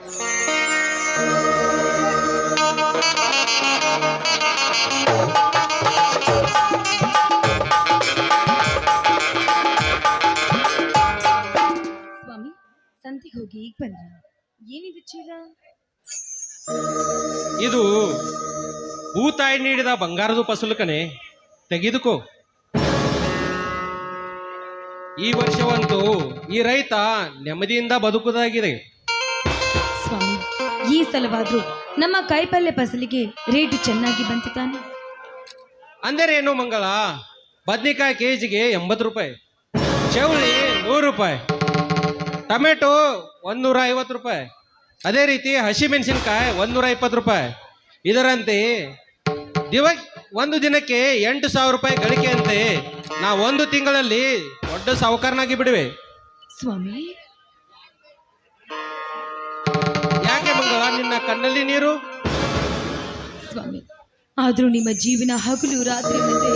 ಸ್ವಾಮಿ, ಸಂತಿಗೆ ಹೋಗಿ ಈಗ ಬಂದ್ರ? ಏನಿದು ಚೀಲ? ಇದು ಭೂತಾಯಿ ನೀಡಿದ ಬಂಗಾರದ ಫಸಲುಕನೆ, ತೆಗೆದುಕೋ. ಈ ವರ್ಷವಂತೂ ಈ ರೈತ ನೆಮ್ಮದಿಯಿಂದ ಬದುಕುವುದಾಗಿದೆ. ಸ್ವಾಮಿ, ಈ ಸಲವಾದ್ರೂ ನಮ್ಮ ಕಾಯಿಪಲ್ಯ ಫಸಲಿಗೆ ರೇಟು ಚೆನ್ನಾಗಿ ಬಂತು ತಾನೆ? ಅಂದರೇನು ಮಂಗಳ? ಬದ್ನಿಕಾಯಿ ಕೆಜಿಗೆ 80 ರೂಪಾಯಿ, ಚೌಳಿ 100 ರೂಪಾಯಿ, ಟೊಮೆಟೊ 150 ರೂಪಾಯಿ, ಅದೇ ರೀತಿ ಹಸಿಮೆಣಸಿನಕಾಯಿ 120 ರೂಪಾಯಿ. ಇದರಂತೆ ಒಂದು ದಿನಕ್ಕೆ 8,000 ರೂಪಾಯಿ ಗಳಿಕೆಯಂತೆ ನಾ ಒಂದು ತಿಂಗಳಲ್ಲಿ ದೊಡ್ಡ ಸಾಹುಕಾರನಾಗಿ ಬಿಡುವೆ. ಸ್ವಾಮಿ, ಯಾಕೆ ಮಂಗಳ ನಿನ್ನ ಕಣ್ಣಲ್ಲಿ ನೀರು? ಸ್ವಾಮಿ, ಆದ್ರೂ ನಿಮ್ಮ ಜೀವನ ಹಗಲು ರಾತ್ರಿ ಮತ್ತೆ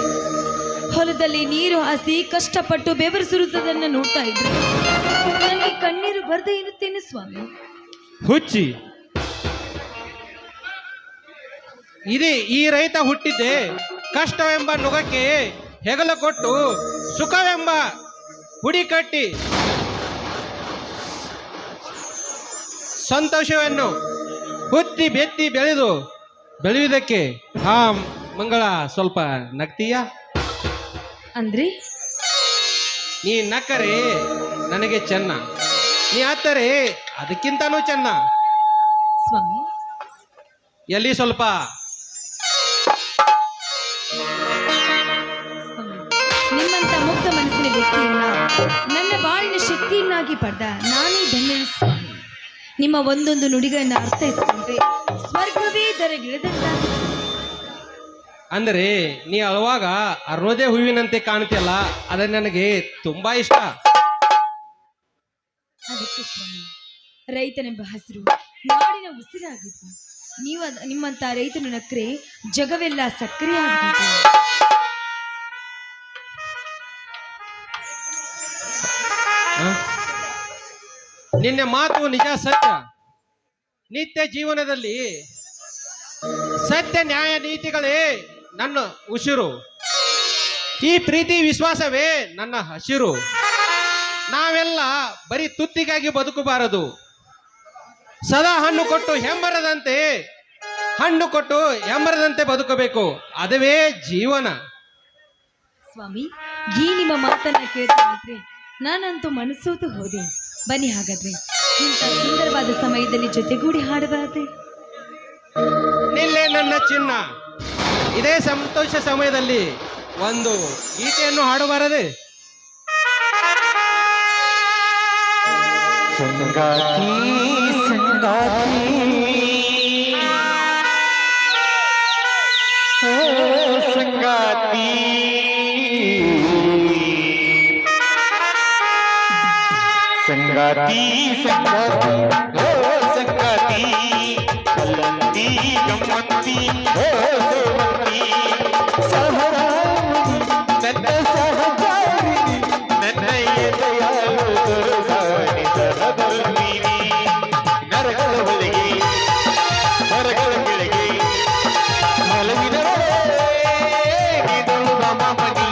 ಹೊಲದಲ್ಲಿ ನೀರು ಹಾಸಿ ಕಷ್ಟಪಟ್ಟು ಬೆವರು ಸುರಿಸೋದನ್ನ ನೋಡ್ತಾ ಇದ್ರೆ ನನಗೆ ಕಣ್ಣೀರು ಬರ್ದೇ ಇರುತ್ತೇನೆ ಸ್ವಾಮಿ. ಹುಚ್ಚಿ, ಇದೇ ಈ ರೈತ ಹುಟ್ಟಿದ್ದೆ ಕಷ್ಟವೆಂಬ ನುಗಕ್ಕೆ ಹೆಗಲ ಕೊಟ್ಟು ಸುಖವೆಂಬ ಹುಡಿ ಕಟ್ಟಿ ಸಂತೋಷವನ್ನು ಬುತ್ತಿ ಬೆತ್ತಿ ಬೆಳೆಯುವುದಕ್ಕೆ. ಹಾ ಮಂಗಳ, ಸ್ವಲ್ಪ ನಗ್ತೀಯಾ? ಅಂದ್ರೆ ನೀ ನಕ್ಕರೆ ನನಗೆ ಚೆನ್ನ, ನೀ ಅತ್ತರೆ ಅದಕ್ಕಿಂತನೂ ಚೆನ್ನ. ಸ್ವಾಮಿ, ಎಲ್ಲಿ ಸ್ವಲ್ಪ ನಿಮ್ಮಂತ ಮುಕ್ತ ಮನಸ್ಸಿನ ವ್ಯಕ್ತಿಯನ್ನ ನನ್ನ ಬಾಳಿನ ಶಕ್ತಿಯನ್ನಾಗಿ ಪಡೆದ ನಾನೇ ಧನ್ಯ ಸ್ವಾಮಿ. ನಿಮ್ಮ ಒಂದೊಂದು ನುಡಿಗಳನ್ನ ಅರ್ಥೈಸಿಕೊಂಡ್ರೆ ಸ್ವರ್ಗವೇ ದರಗಿಳಿದಂತಾಗಿದೆ. ಅಂದರೆ ನೀ ಅಳುವಾಗ ಅರುಣೋದಯ ಹೂವಿನಂತೆ ಕಾಣ್ತಿಯಲ್ಲ, ಅದು ನನಗೆ ತುಂಬಾ ಇಷ್ಟ. ಅದಕ್ಕೆ ಸ್ವಾಮಿ, ರೈತನೆಂಬ ಹೆಸರು ನಾಡಿನ ಉಸಿರಾಗಿದ್ದು. ನಿಮ್ಮಂತ ರೈತನು ನಕ್ರೆ ಜಗವೆಲ್ಲ ಸಕ್ಕರೆ ಆಗಬೇಕು. ನಿನ್ನ ಮಾತು ನಿಜ, ಸತ್ಯ. ನಿತ್ಯ ಜೀವನದಲ್ಲಿ ಸತ್ಯ ನ್ಯಾಯ ನೀತಿಗಳೇ ನನ್ನ ಉಸಿರು. ಈ ಪ್ರೀತಿ ವಿಶ್ವಾಸವೇ ನನ್ನ ಹಸಿರು. ನಾವೆಲ್ಲ ಬರೀ ತುತ್ತಿಗಾಗಿ ಬದುಕಬಾರದು. ಸದಾ ಹಣ್ಣು ಕೊಟ್ಟು ಹೆಮ್ಮರದಂತೆ ಬದುಕಬೇಕು. ಅದುವೇ ಜೀವನ. ಸ್ವಾಮಿ, ಈ ನಿಮ್ಮ ಮಾತನ್ನ ಕೇಳ್ತಾ ಇದ್ರೆ ನಾನಂತೂ ಮನಸ್ಸೋತು ಹೋದೆ. ಬನ್ನಿ ಹಾಗಾದ್ರೆ ಇಂಥ ಸುಂದರವಾದ ಸಮಯದಲ್ಲಿ ಜೊತೆಗೂಡಿ ಹಾಡಬಾರದೆ? ನಿಲ್ಲೇ ನನ್ನ ಚಿನ್ನ, ಇದೇ ಸಂತೋಷ ಸಮಯದಲ್ಲಿ ಒಂದು ಗೀತೆಯನ್ನು ಹಾಡಬಾರದೆ? ಸಂಗಾತಿ ಸಂಗಾತಿ ಸಂಗಾತಿ ಸಂಗಾತಿ ಸಂಗಾತಿ ಸಂಗಾತಿ ಕಲ್ಲಂತಿ ಗಮ್ಮಂತಿ ಸೋಮಂತಿ ಸಹರಾಮಿ ನನ್ನ ಸಹಚಾರಿ ನನ್ನ ಎದೆಯಾಳು ದೊರಸಾನಿ ಸಹಧರ್ಮಿನಿ ನರಗಳ ಒಳಗೆ ಹೊರಗಳ ಕೆಳಗೆ ಮಲಗಿನ ಇದಳು ಮಮನಿ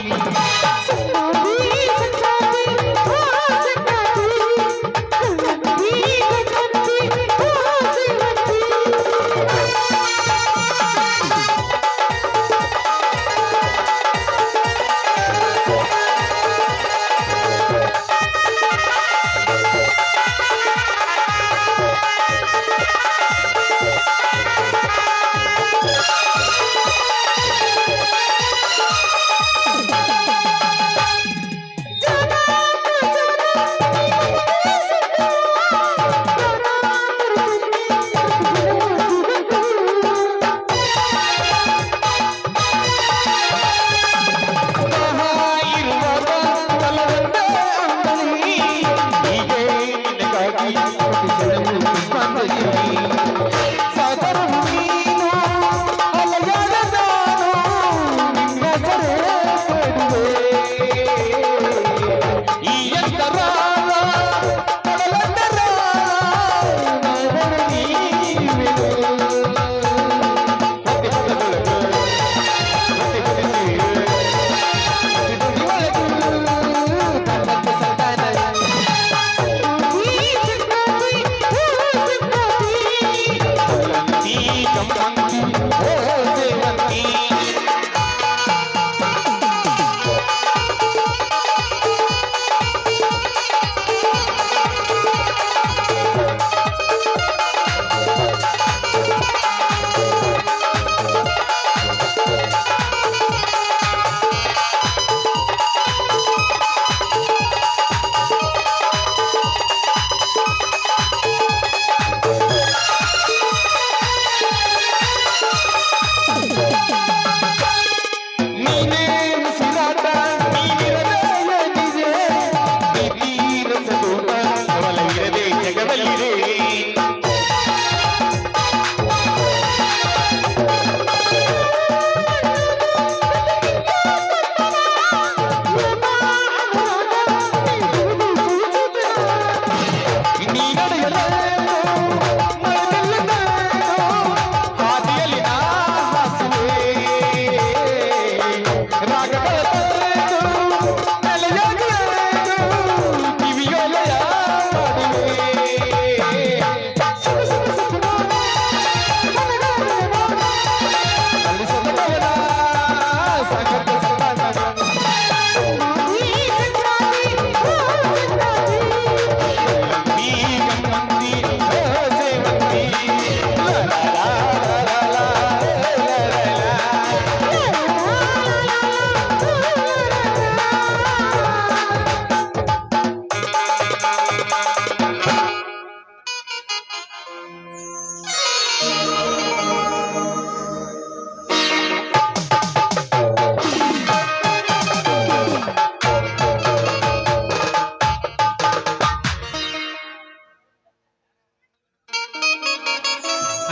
ಈ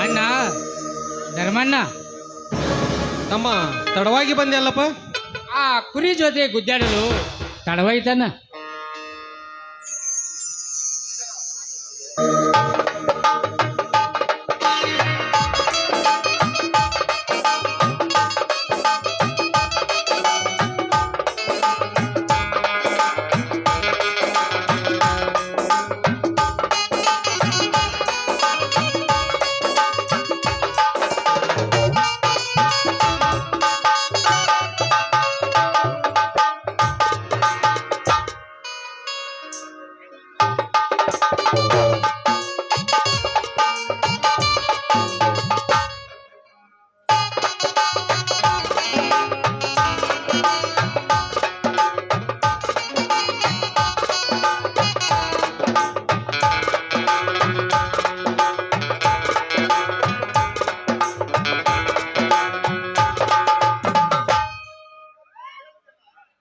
ಅಣ್ಣ ಧರ್ಮಣ್ಣ, ತಮ್ಮ ತಡವಾಗಿ ಬಂದೆ ಆ ಕುರಿ ಜೊತೆ ಗುದ್ದಾಡಲು ತಡವಾಯ್ತಣ್ಣ.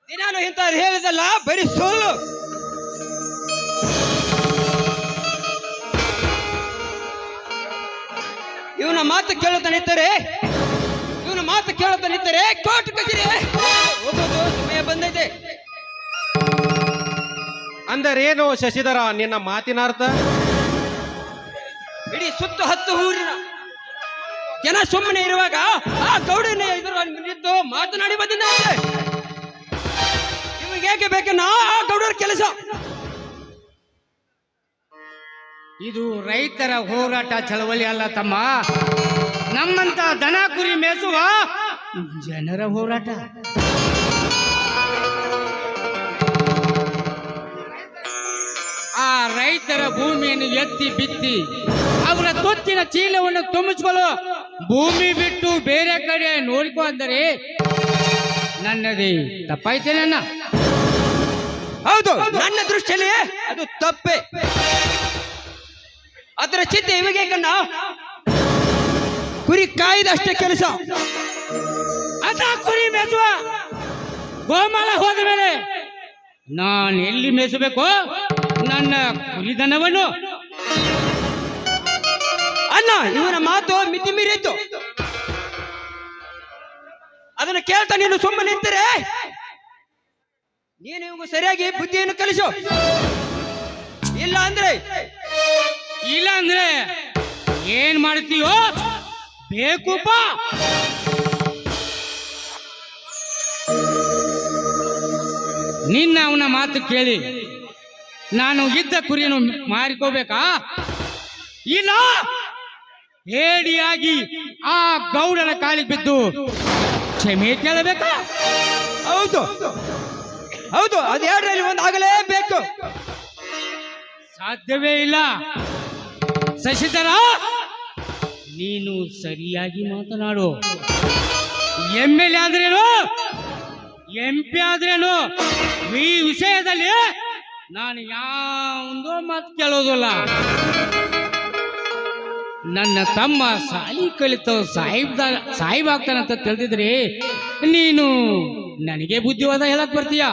ದಿನಾನು ಇಂತ ಹೇಳಿದಲ್ಲ ಬರೀ ಸುಳ್ಳು. ಇವನ ಮಾತು ಕೇಳುತ್ತಾನಿದ್ದರೆ ಕೋರ್ಟ್ ಕಚೇರಿ ಹೋಗೋದು ಸಮಯ ಬಂದೈತೆ. ಅಂದರೇನು ಶಶಿಧರ ನಿನ್ನ ಮಾತಿನ ಅರ್ಥ? ಇಡೀ ಸುತ್ತು 10 ಊರಿನ ಜನ ಸುಮ್ಮನೆ ಇರುವಾಗ ಆ ಗೌಡನ ಎದುರು ನಿಂತು ಮಾತನಾಡಿ ಬಂದಿದ್ದಾರೆ. ನಿಮಗೆ ಏಕೆ ಬೇಕನ್ನ ಆ ಗೌಡರ ಕೆಲಸ? ಇದು ರೈತರ ಹೋರಾಟ ಚಳವಳಿ ಅಲ್ಲ ತಮ್ಮ, ನಮ್ಮಂತ ದನ ಕುರಿ ಮೇಸುವ ಜನರ ಹೋರಾಟ. ಆ ರೈತರ ಭೂಮಿಯನ್ನು ಎತ್ತಿ ಬಿತ್ತಿ ಅವರ ತೊತ್ತಿನ ಚೀಲವನ್ನು ತುಂಬಿಸಿಕೊಳ್ಳು, ಭೂಮಿ ಬಿಟ್ಟು ಬೇರೆ ಕಡೆ ನೋಡಿಕೊ ಅಂದರೆ ನನ್ನದೇ ತಪ್ಪಾಯ್ತೇನನ್ನ? ಹೌದು, ನನ್ನ ದೃಷ್ಟಿಯಲ್ಲಿ ಅದು ತಪ್ಪೆ. ಅದರ ಚಿಂತೆ ಇವಾಗ ಕಣ್ಣ, ಕುರಿ ಕಾಯ್ದಷ್ಟೇ ಕೆಲಸ. ಅದ ಕುರಿ ಮೇಸುವ ಗೋಮಾಳ ಹೋದ ಮೇಲೆ ನಾನು ಎಲ್ಲಿ ಮೇಸಬೇಕು ನನ್ನ ಕುರಿದನವನ್ನು? ಅಣ್ಣ, ಇವನ ಮಾತು ಮಿತಿ ಮೀರಿತ್ತು. ಅದನ್ನು ಕೇಳ್ತಾ ನೀನು ಸುಮ್ಮನೆ ನಿಂತರೆ ನೀನು ಇವಾಗ ಸರಿಯಾಗಿ ಬುದ್ಧಿಯನ್ನು ಕಲಿಸು. ಇಲ್ಲ ಅಂದ್ರೆ ಏನ್ ಮಾಡ್ತೀಯೋ ಬೇಕುಪ್ಪ. ನಿನ್ನ ಅವನ ಮಾತು ಕೇಳಿ ನಾನು ಇದ್ದ ಕುರಿಯನ್ನು ಮಾರಿಕೋಬೇಕಾ? ಇಲ್ಲ, ಹೇಡಿಯಾಗಿ ಆ ಗೌಡನ ಕಾಲಿಗೆ ಬಿದ್ದು ಕ್ಷಮೆ ಕೇಳಬೇಕಾ? ಹೌದು ಹೌದು, ಅದೆರಡರಲ್ಲಿ ಒಂದು ಆಗಲೇಬೇಕು. ಸಾಧ್ಯವೇ ಇಲ್ಲ ಶಶಿಧರ, ನೀನು ಸರಿಯಾಗಿ ಮಾತನಾಡು. MLA ಆದ್ರೇನು MP ಆದ್ರೇನು ಈ ವಿಷಯದಲ್ಲಿ ನಾನು ಯಾವುದೋ ಮಾತು ಕೇಳೋದಿಲ್ಲ. ನನ್ನ ತಮ್ಮ ಸಾಲಿ ಕಲಿತ ಸಾಹಿಬ್ ಆಗ್ತಾನಂತ ತಿಳಿದಿದ್ರಿ ನೀನು ನನಗೆ ಬುದ್ಧಿವಾದ ಹೇಳಕ್ ಬರ್ತೀಯ?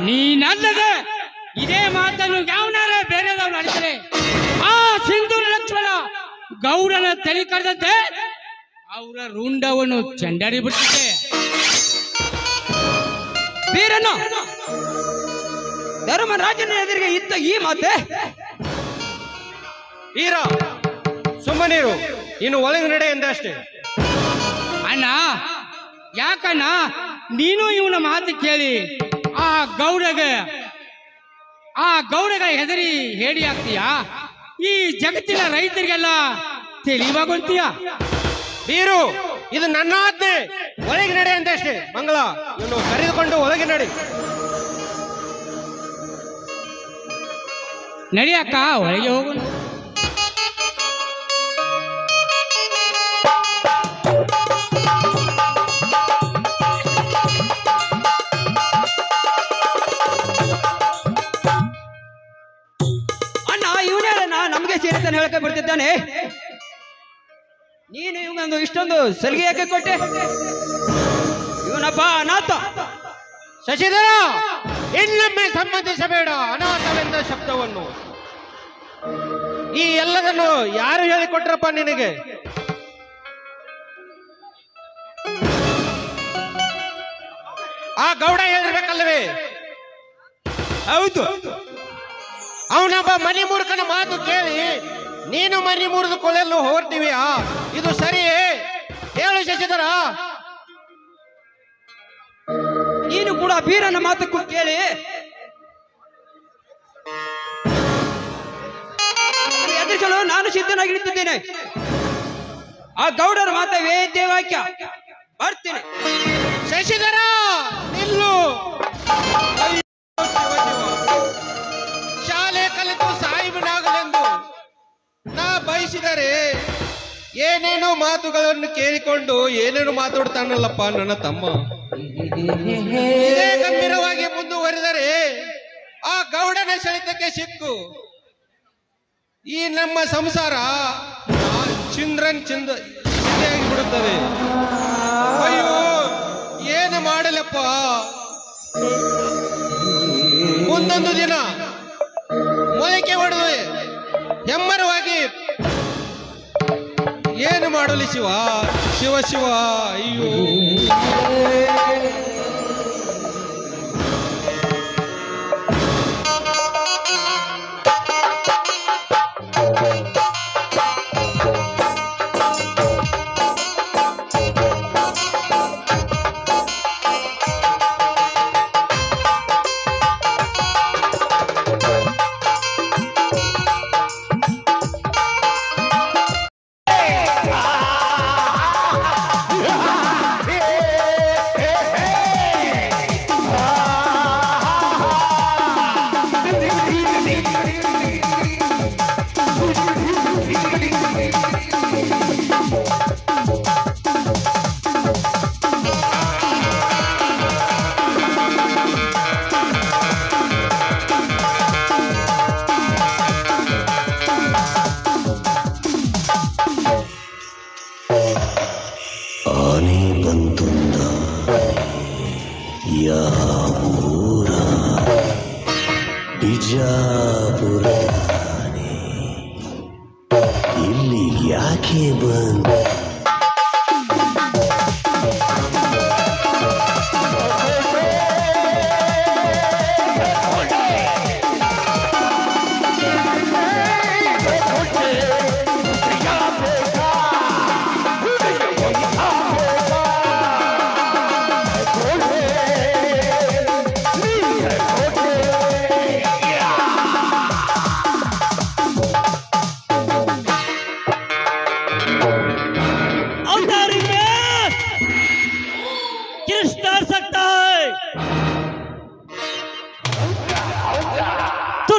ನೀನಲ್ಲದೆ ಇದೇ ಮಾತನ್ನು ಯಾವನಾರ ಬೇರೆದವ್ರು ಆಡ್ತಾರೆ. ಆ ಸಿಂಧೂರ ಲಕ್ಷ್ಮಣ ಗೌಡನ ತಲೆ ಕರೆದಂತೆ ಅವರ ರುಂಡವನ್ನು ಚಂಡಾಡಿ ಬಿಟ್ಟಿದೆ. ಬೀರಣ್ಣ, ಧರ್ಮರಾಜನ ಎದುರಿಗೆ ಇತ್ತ ಈ ಮಾತೆ? ವೀರ ಸುಮ್ಮನಿರು, ಇನ್ನು ಒಳಗೆ ನಡೆ ಎಂದ ಅಷ್ಟೇ. ಅಣ್ಣ, ಯಾಕಣ್ಣ ನೀನು ಇವನ ಮಾತು ಕೇಳಿ ಆ ಗೌಡಗ ಹೆದರಿ ಹೇಡಿ ಆಗ್ತೀಯಾ? ಈ ಜಗತ್ತಿನ ರೈತರಿಗೆಲ್ಲ ತಿಳಿವಾಗುಂತೀಯ? ಬೀರು, ಇದು ನನ್ನ ಆಜ್ಞೆ, ಒಳಗೆ ನಡೆ ಅಂತ ಅಷ್ಟೇ. ಮಂಗಳ, ಇವನು ಕರೆದುಕೊಂಡು ಒಳಗೆ ನಡಿ. ನಡಿಯಕ್ಕ, ಒಳಗೆ ಹೋಗೋಣ. ಅಣ್ಣ, ಇವನೇ ಸೇರಿತಾನೆ ಹೇಳ್ಕ ಬಿಡ್ತಿದ್ದಾನೆ. ನೀನು ಇವಂಗೊಂದು ಇಷ್ಟೊಂದು ಸಲಿಗೆ ಯಾಕೆ ಕೊಟ್ಟೆ? ಇವನಪ್ಪ ಅನಾಥ. ಶಶಿಧರ, ಇನ್ನೊಮ್ಮೆ ಸಂಬಂಧಿಸಬೇಡ ಅನಾಥವೆಂದ ಶಬ್ದವನ್ನು. ಈ ಎಲ್ಲದನ್ನು ಯಾರು ಹೇಳಿಕೊಟ್ರಪ್ಪ ನಿನಗೆ? ಆ ಗೌಡ ಹೇಳಿರ್ಬೇಕಲ್ವೇ? ಹೌದು, ಅವನೊಬ್ಬ ಮನಿ ಮೂರ್ಖನ ಮಾತು ಕೇಳಿ ನೀನು ಮನಿ ಮುರಿದು ಕೊಳೆಯಲು ಹೊರಟಿವಿಯಾ? ಇದು ಸರಿಯೇ? ಹೇಳು ಶಶಿಧರ. ನೀನು ಕೂಡ ಬೀರನ ಮಾತಕ್ಕೂ ಕೇಳಿ ಎದುರಿಸಲು ನಾನು ಸಿದ್ಧನಾಗಿ ನಿಂತಿದ್ದೇನೆ. ಆ ಗೌಡರ ಮಾತ ವೇದ್ಯ ವಾಕ್ಯ. ಬರ್ತೀನಿ. ಶಶಿಧರ, ನಿಲ್ಲು. ಶಾಲೆ ಕಲಿತು ಸಾಹಿಬನಾಗಲೆಂದು ನಾ ಬಯಸಿದರೆ ಏನೇನೋ ಮಾತುಗಳನ್ನು ಕೇಳಿಕೊಂಡು ಏನೇನೋ ಮಾತಾಡ್ತಾನಲ್ಲಪ್ಪ ನನ್ನ ತಮ್ಮ. ಇದೇ ಗಂಭೀರವಾಗಿ ಮುಂದುವರಿದರೆ ಆ ಗೌಡನ ಸೆಳೆತಕ್ಕೆ ಸಿಕ್ಕು ಈ ನಮ್ಮ ಸಂಸಾರ ಚಿಂತೆಯಾಗಿ ಬಿಡುತ್ತದೆ. ಅಯ್ಯೋ, ಏನು ಮಾಡಲಪ್ಪ? ಮುಂದೊಂದು ದಿನ ಮೊಳಕೆ ಹೊಡೆದು ಹೆಮ್ಮರವಾಗಿ ಏನು ಮಾಡಲಿ ಶಿವ ಶಿವ ಶಿವ. ಅಯ್ಯೋ, ಆನೆ ಬಂತುಂದ ಯಾವೂರ ಬಿಜಾಪುರ ಆನೆ ಇಲ್ಲಿ ಯಾಕೆ ಬಂದ?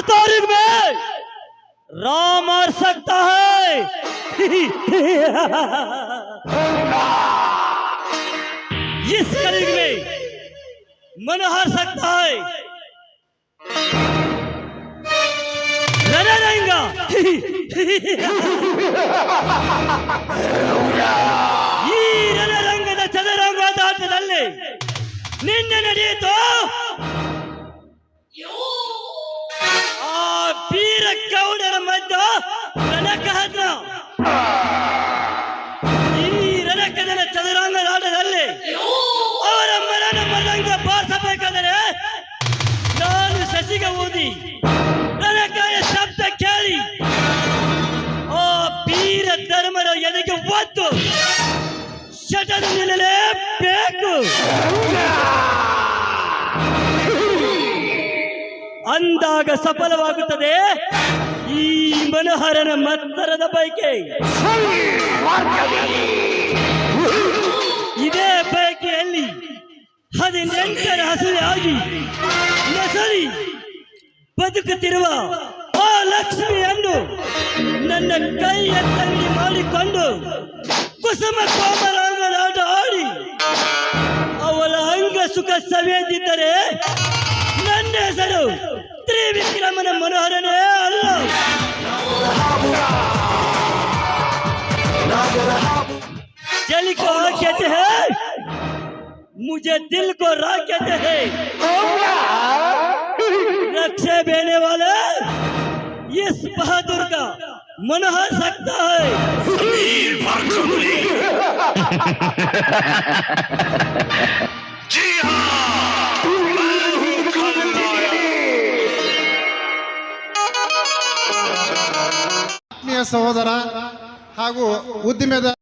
तारीख में राम मर सकता है। इस कलयुग में मन हार सकता है। रहेगा ಈ ರಣರಂಗದ ಚದರಂಗದ ಆಟದಲ್ಲಿ ನಿನ್ನೆ ನಡೆಯಿತು ಆ ವೀರ ಗೌಡರ ಮಧ್ಯ ರಣಕಹತ. ಈ ರಣಕದನ ಚದರಂಗದ ಆಟದಲ್ಲಿ ಅವರ ಮರಣ ಮರಂಗ ಬಾರಿಸಬೇಕಾದರೆ ನಾನು ಶಶಿಗೆ ಓದಿ ರಣಕಾಯ ಶಬ್ದ ಕೇಳಿ ಆ ವೀರ ಧರ್ಮರ ಎದೆಗೆ ಒತ್ತು ಶಟದ ನಿಲ್ಲಲೇಬೇಕು. ಅಂದಾಗ ಸಫಲವಾಗುತ್ತದೆ ಈ ಮನೋಹರನ ಮತ್ತರದ ಬಯಕೆ. ಇದೇ ಬಯಕೆಯಲ್ಲಿ 18ರ ಹಸುವೆಯಾಗಿ ನಸಳಿ ಬದುಕುತ್ತಿರುವ ಆ ಲಕ್ಷ್ಮಿಯನ್ನು ನನ್ನ ಕೈಯ ತಂಗಿ ಮಾಡಿಕೊಂಡು ಕುಸುಮ ಕೋಮಲಾಂಗನಾಟ ಆಡಿ ಅವಳ ಅಂಗ ಸುಖ ಸವಿಯದಿದ್ದರೆ ನನ್ನ ಹೆಸರು ತ್ರಿವಿಕ್ರಮನ ಮನೋಹರನೇ ಅಲ್ಲ. मुझे दिल को राह कहते हैं। रक्षे देने वाले इस बहादुर का मन हर सकता है। ಆತ್ಮೀಯ ಸಹೋದರ ಹಾಗೂ ಉದ್ದಿಮೆದ